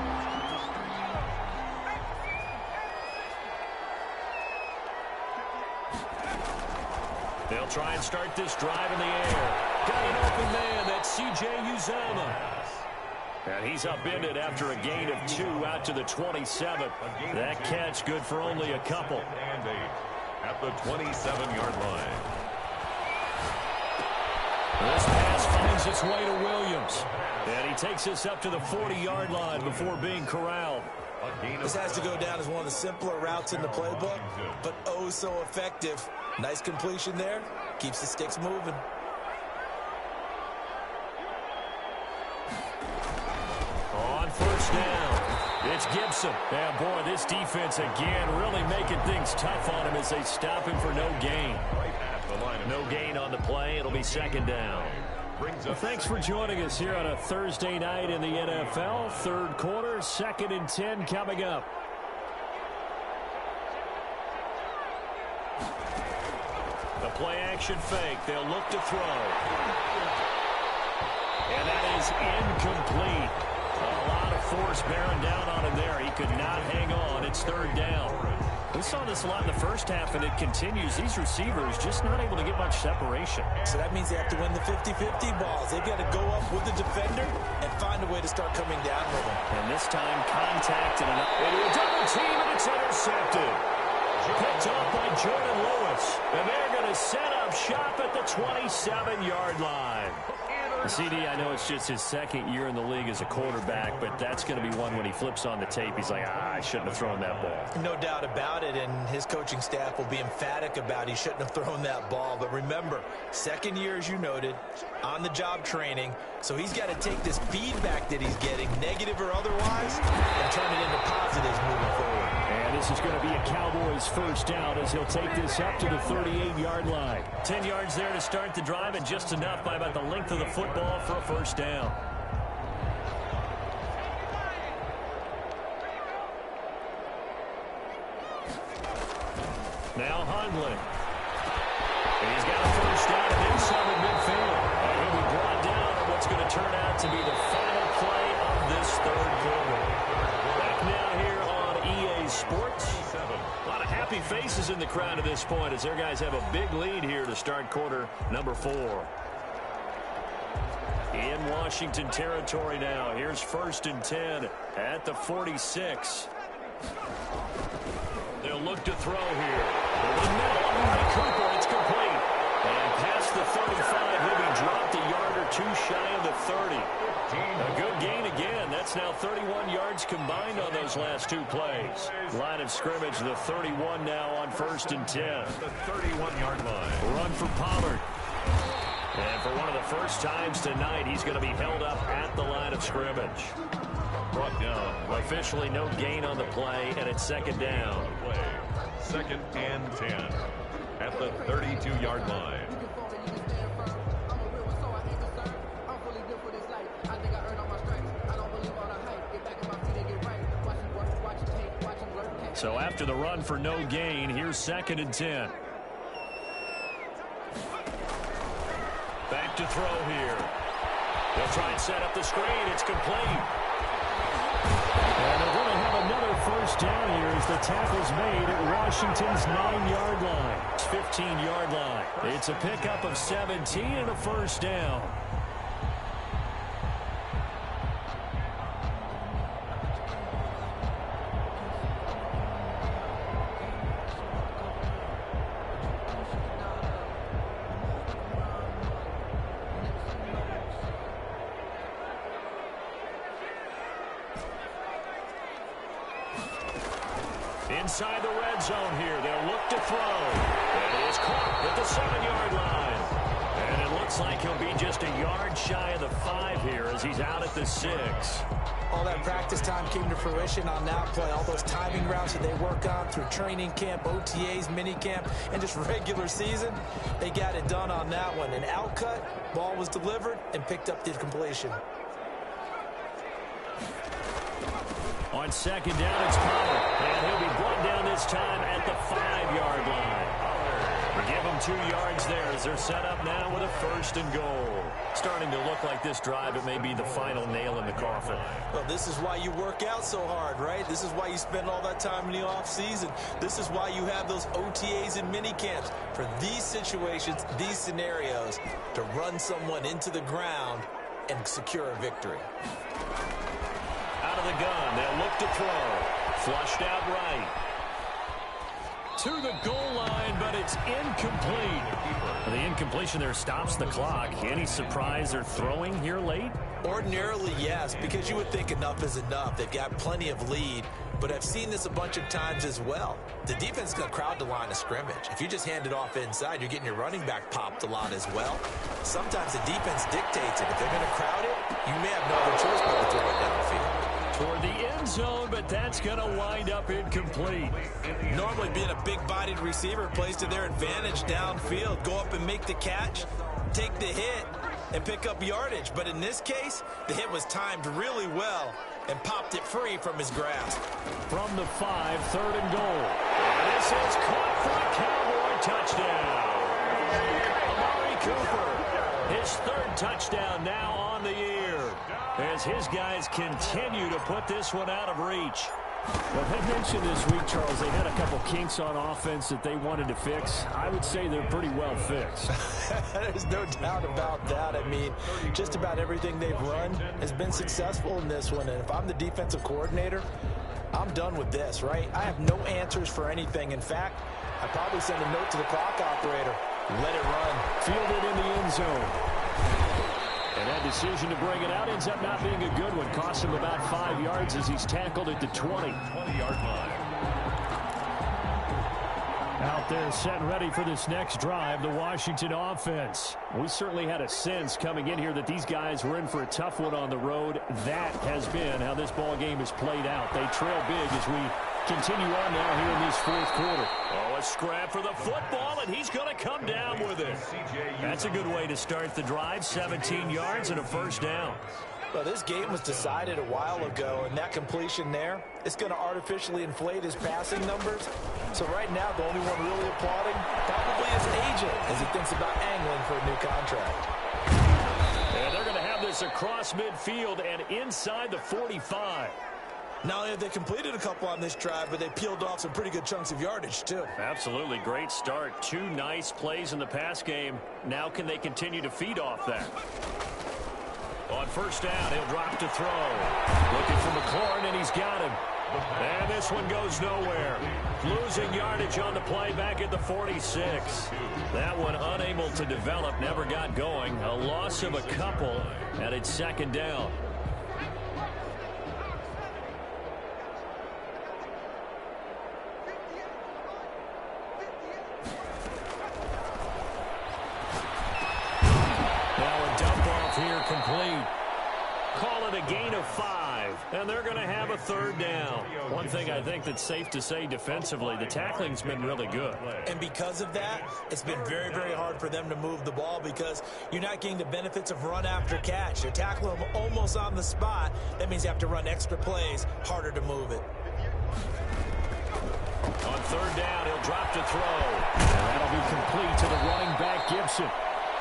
They'll try and start this drive in the air. Got an open man. That's C.J. Uzomah. And he's upended after a gain of 2 out to the 27. That catch good for only a couple. And 8 at the 27-yard line. This pass finds its way to Williams. And he takes us up to the 40-yard line before being corralled. This has to go down as one of the simpler routes in the playbook, but oh so effective. Nice completion there. Keeps the sticks moving. On first down, it's Gibson. And boy, this defense again really making things tough on him as they stop him for no gain. No gain on the play. It'll be second down. Well, thanks for joining us here on a Thursday night in the NFL. Third quarter, 2nd and 10 coming up. The play action fake. They'll look to throw. And that is incomplete. A lot of force bearing down on him there. He could not hang on. It's third down. We saw this a lot in the first half, and it continues. These receivers just not able to get much separation. So that means they have to win the 50-50 balls. They've got to go up with the defender and find a way to start coming down with him. And this time, contact and into a double team, and it's intercepted. Picked up by Jordan Lewis. And they're going to set up shop at the 27-yard line. CD, I know it's just his second year in the league as a quarterback, but that's going to be one when he flips on the tape. He's like, I shouldn't have thrown that ball. No doubt about it, and his coaching staff will be emphatic about he shouldn't have thrown that ball. But remember, second year, as you noted, on-the-job training, so he's got to take this feedback that he's getting, negative or otherwise, and turn it into positives moving forward. And this is going to be a Cowboys first down as he'll take this up to the 38-yard line. 10 yards there to start the drive, and just enough by about the length of the football for a first down. Now Hundley. And he's got a first down and inside the midfield. And he'll be brought down on what's going to turn out to be the final play of this third quarter. Back now here on EA Sports. A lot of happy faces in the crowd at this point as their guys have a big lead here to start quarter number 4. In Washington territory now. Here's 1st and 10 at the 46. They'll look to throw here. Over the middle, Amari Cooper, it's complete. And past the 35, he'll be dropped a yard or 2 shy of the 30. A good gain again. That's now 31 yards combined on those last 2 plays. Line of scrimmage, the 31 now on 1st and 10. The 31-yard line. Run for Pollard. And for one of the first times tonight, he's going to be held up at the line of scrimmage. Brought down. Officially no gain on the play, and it's second down. 2nd and 10 at the 32-yard line. So after the run for no gain, here's 2nd and 10. Back to throw here. They'll try and set up the screen. It's complete. And they're going to have another first down here as the tackle's made at Washington's 9-yard line. 15-yard line. It's a pickup of 17 and a first down. Inside the red zone here. They'll look to throw. And he is caught at the 7-yard line. And it looks like he'll be just a yard shy of the 5 here as he's out at the 6. All that practice time came to fruition on that play. All those timing routes that they work on through training camp, OTAs, mini camp, and just regular season, they got it done on that one. An outcut, ball was delivered, and picked up the completion. On 2nd down, it's Pollard. And he'll be brought down this time at the 5-yard line. Give them 2 yards there as they're set up now with a 1st and goal. Starting to look like this drive, it may be the final nail in the coffin. Well, this is why you work out so hard, right? This is why you spend all that time in the offseason. This is why you have those OTAs and mini camps for these situations, these scenarios, to run someone into the ground and secure a victory. Out of the gun, they'll look to throw. Flushed out right. To the goal line, but it's incomplete. The incompletion there stops the clock. Any surprise they're throwing here late? Ordinarily, yes, because you would think enough is enough. They've got plenty of lead, but I've seen this a bunch of times as well. The defense is going to crowd the line of scrimmage. If you just hand it off inside, you're getting your running back popped a lot as well. Sometimes the defense dictates it. If they're going to crowd it, you may have no other choice but to throw it downfield. Toward the end zone, but that's going to wind up incomplete. Normally being a big-bodied receiver plays to their advantage downfield. Go up and make the catch, take the hit, and pick up yardage. But in this case, the hit was timed really well and popped it free from his grasp. From the 5, 3rd and goal. And this is caught for a Cowboy touchdown. Amari Cooper, his 3rd touchdown now on the year, as his guys continue to put this one out of reach. Well, they mentioned this week, Charles, they had a couple kinks on offense that they wanted to fix. I would say they're pretty well fixed. There's no doubt about that. I mean, just about everything they've run has been successful in this one. And if I'm the defensive coordinator, I'm done with this, right? I have no answers for anything. In fact, I'd probably send a note to the clock operator. Let it run. Fielded in the end zone. And that decision to bring it out ends up not being a good one. Cost him about 5 yards as he's tackled at the 20-yard line. Out there set and ready for this next drive, the Washington offense. We certainly had a sense coming in here that these guys were in for a tough one on the road. That has been how this ball game has played out. They trail big as we continue on now here in this 4th quarter. Oh, a scrap for the football, and he's going to come down with it. That's a good way to start the drive. 17 yards and a 1st down. Well, this game was decided a while ago, and that completion there, it's going to artificially inflate his passing numbers. So right now, the only one really applauding probably his agent as he thinks about angling for a new contract. And they're going to have this across midfield and inside the 45. Not only have they completed a couple on this drive, but they peeled off some pretty good chunks of yardage, too. Absolutely great start. 2 nice plays in the pass game. Now can they continue to feed off that? On 1st down, he'll drop to throw. Looking for McLaurin, and he's got him. And this one goes nowhere. Losing yardage on the play back at the 46. That one unable to develop, never got going. A loss of a couple, and it's 2nd down. Now a dump off here complete. Call it a gain of 5. And they're going to have a third down. One thing I think that's safe to say defensively, the tackling's been really good. And because of that, it's been very, very hard for them to move the ball because you're not getting the benefits of run after catch. They're tackling them almost on the spot. That means you have to run extra plays, harder to move it. On third down, he'll drop to throw. And that'll be complete to the running back, Gibson.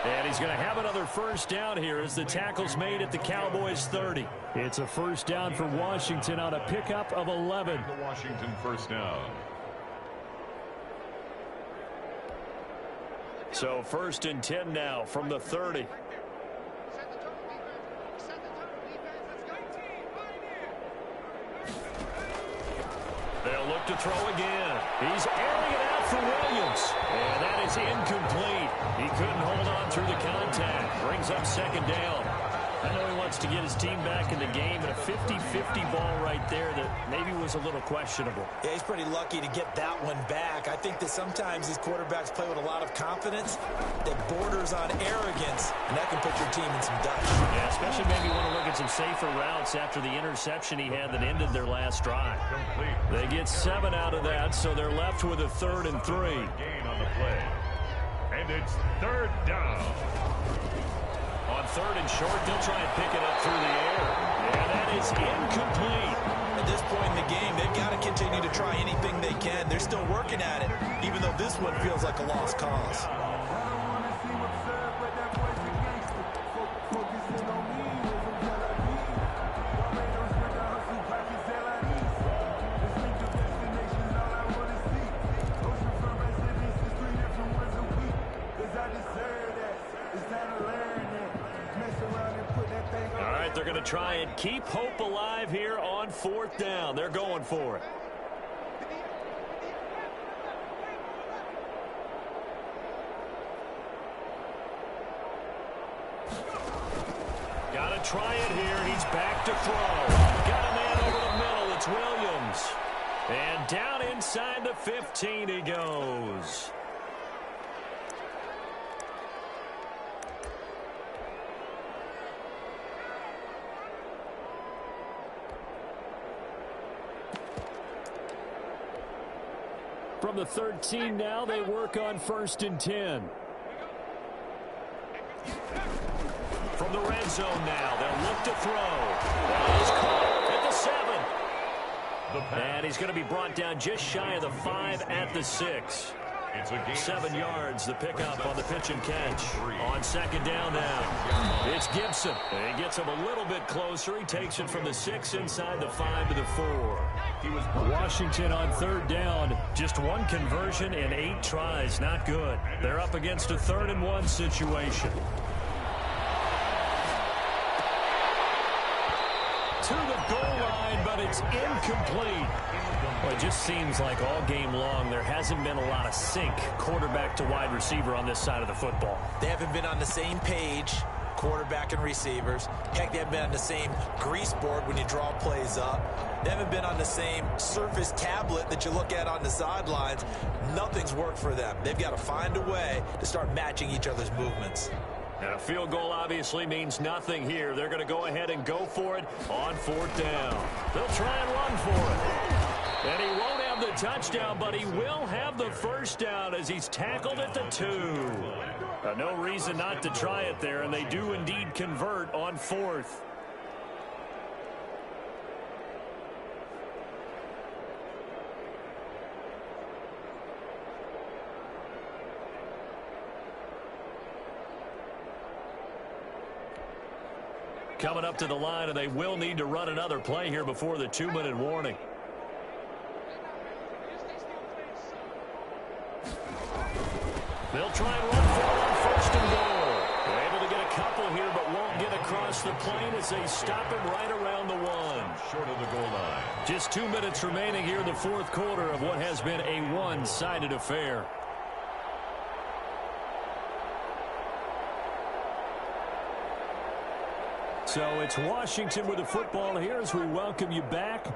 And he's going to have another first down here as the tackle's made at the Cowboys 30. It's a first down for Washington on a pickup of 11. The Washington first down. So 1st and 10 now from the 30. They'll look to throw again. He's airing it out for Williams. And that is incomplete. He couldn't hold on through the contact. Brings up second down. I know he wants to get his team back in the game, but a 50-50 ball right there that maybe was a little questionable. Yeah, he's pretty lucky to get that one back. I think that sometimes these quarterbacks play with a lot of confidence that borders on arrogance, and that can put your team in some dust. Yeah, especially maybe want to look at some safer routes after the interception he had that ended their last drive. Complete. They get 7 out of that, so they're left with a 3rd and 3. Gain on the play. And it's third down. On 3rd and short, they'll try and pick it up through the air. Yeah, that is incomplete. At this point in the game, they've got to continue to try anything they can. They're still working at it, even though this one feels like a lost cause. They're going to try and keep hope alive here on 4th down. They're going for it. Got to try it here. He's back to throw. Got a man over the middle. It's Williams. And down inside the 15 he goes. From the 13 now, they work on 1st and 10. From the red zone now, they'll look to throw. That is caught at the 7. And he's going to be brought down just shy of the 5 at the 6. It's a 7 yards, the pickup on the pitch and catch. On 2nd down now, it's Gibson. And he gets him a little bit closer. He takes it from the 6 inside the 5 to the 4. Washington on 3rd down. Just 1 conversion and 8 tries. Not good. They're up against a 3rd and 1 situation. To the goal line, but it's incomplete. Well, it just seems like all game long there hasn't been a lot of sync quarterback to wide receiver on this side of the football. They haven't been on the same page, quarterback and receivers. Heck, they haven't been on the same grease board when you draw plays up. They haven't been on the same surface tablet that you look at on the sidelines. Nothing's worked for them. They've got to find a way to start matching each other's movements. And a field goal obviously means nothing here. They're going to go ahead and go for it on 4th down. They'll try and run for it. And he won't have the touchdown, but he will have the first down as he's tackled at the 2. No reason not to try it there, and they do indeed convert on 4th. Coming up to the line, and they will need to run another play here before the 2-minute warning. They'll try and run for it on 1st and goal. They're able to get a couple here, but won't get across the plane as they stop him right around the 1. Short of the goal line. Just 2 minutes remaining here in the 4th quarter of what has been a one-sided affair. So it's Washington with the football here as we welcome you back.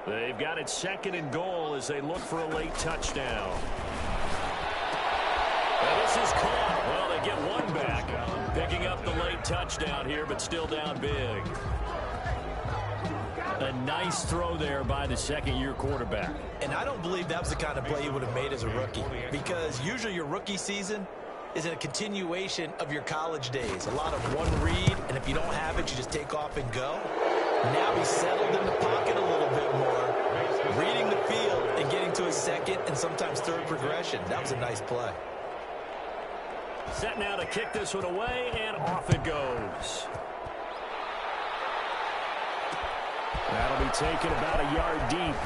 They've got it 2nd and goal as they look for a late touchdown. And this is caught. Well, they get 1 back. Picking up the late touchdown here, but still down big. A nice throw there by the second-year quarterback. And I don't believe that was the kind of play he would have made as a rookie, because usually your rookie season is a continuation of your college days. A lot of one read, and if you don't have it, you just take off and go. Now he's settled in the pocket a little bit more, reading the field and getting to his second and sometimes third progression. That was a nice play. Set now to kick this one away, and off it goes. That'll be taken about a yard deep.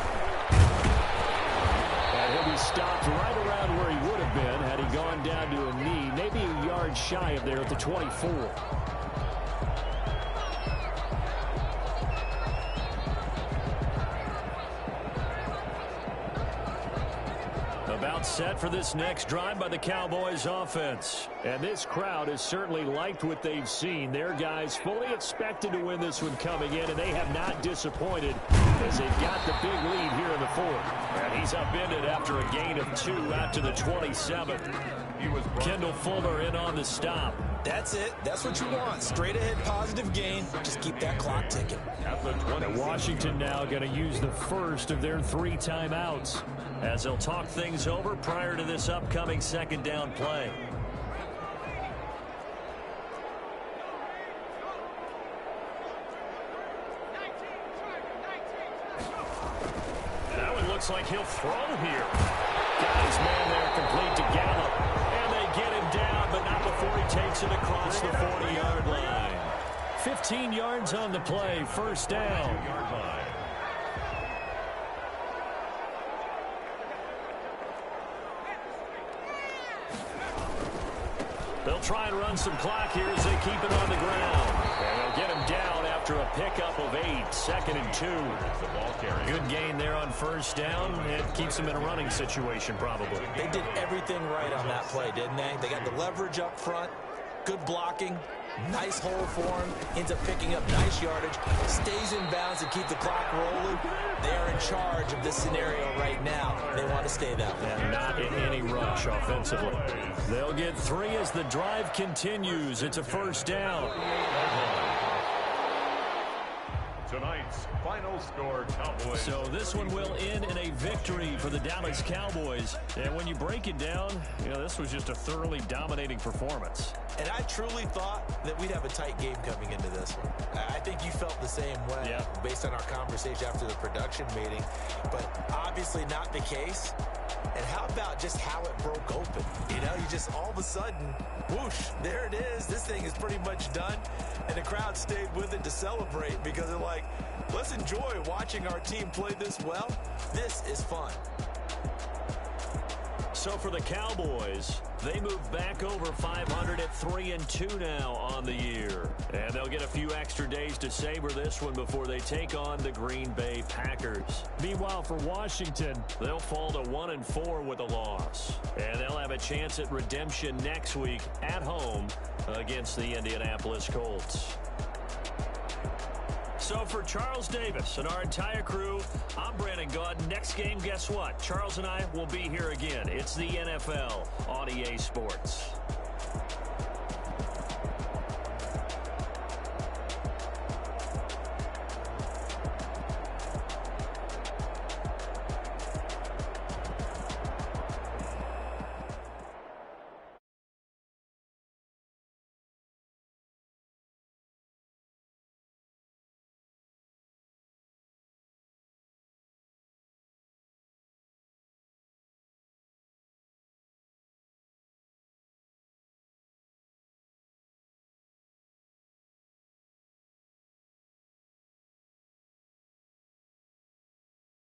And he'll be stopped right around where he would have been had he gone down to a knee, maybe a yard shy of there at the 24. About set for this next drive by the Cowboys offense. And this crowd has certainly liked what they've seen. Their guys fully expected to win this one coming in, and they have not disappointed as they've got the big lead here in the fourth. And he's upended after a gain of 2 out to the 27. Kendall Fuller in on the stop. That's it. That's what you want. Straight ahead positive gain. Just keep that clock ticking. And Washington now going to use the first of their 3 timeouts as they'll talk things over prior to this upcoming second down play. That one looks like he'll throw here. Got his man there complete to Gallup. And they get him down, but not before he takes it across the 40-yard line. 15 yards on the play, first down. They'll try and run some clock here as they keep it on the ground. And they'll get him down after a pickup of 8, second and 2. Good gain there on first down. It keeps them in a running situation probably. They did everything right on that play, didn't they? They got the leverage up front, good blocking, nice hole for him, ends up picking up nice yardage, stays in bounds to keep the clock rolling. They are in charge of this scenario right now. They want to stay that way. And not in any rush offensively. They'll get 3 as the drive continues. It's a first down. Tonight's final score, Cowboys. So this one will end in a victory for the Dallas Cowboys. And when you break it down, this was just a thoroughly dominating performance. And I truly thought that we'd have a tight game coming into this one. I think you felt the same way based on our conversation after the production meeting, but obviously not the case. And how about just how it broke open? You just all of a sudden, whoosh, there it is. This thing is pretty much done. And the crowd stayed with it to celebrate because they're like, let's enjoy watching our team play this well. This is fun. So for the Cowboys, they move back over 500 at 3-2 now on the year. And they'll get a few extra days to savor this one before they take on the Green Bay Packers. Meanwhile, for Washington, they'll fall to 1-4 with a loss. And they'll have a chance at redemption next week at home against the Indianapolis Colts. So for Charles Davis and our entire crew, I'm Brandon Gaudin. Next game, guess what? Charles and I will be here again. It's the NFL on EA Sports.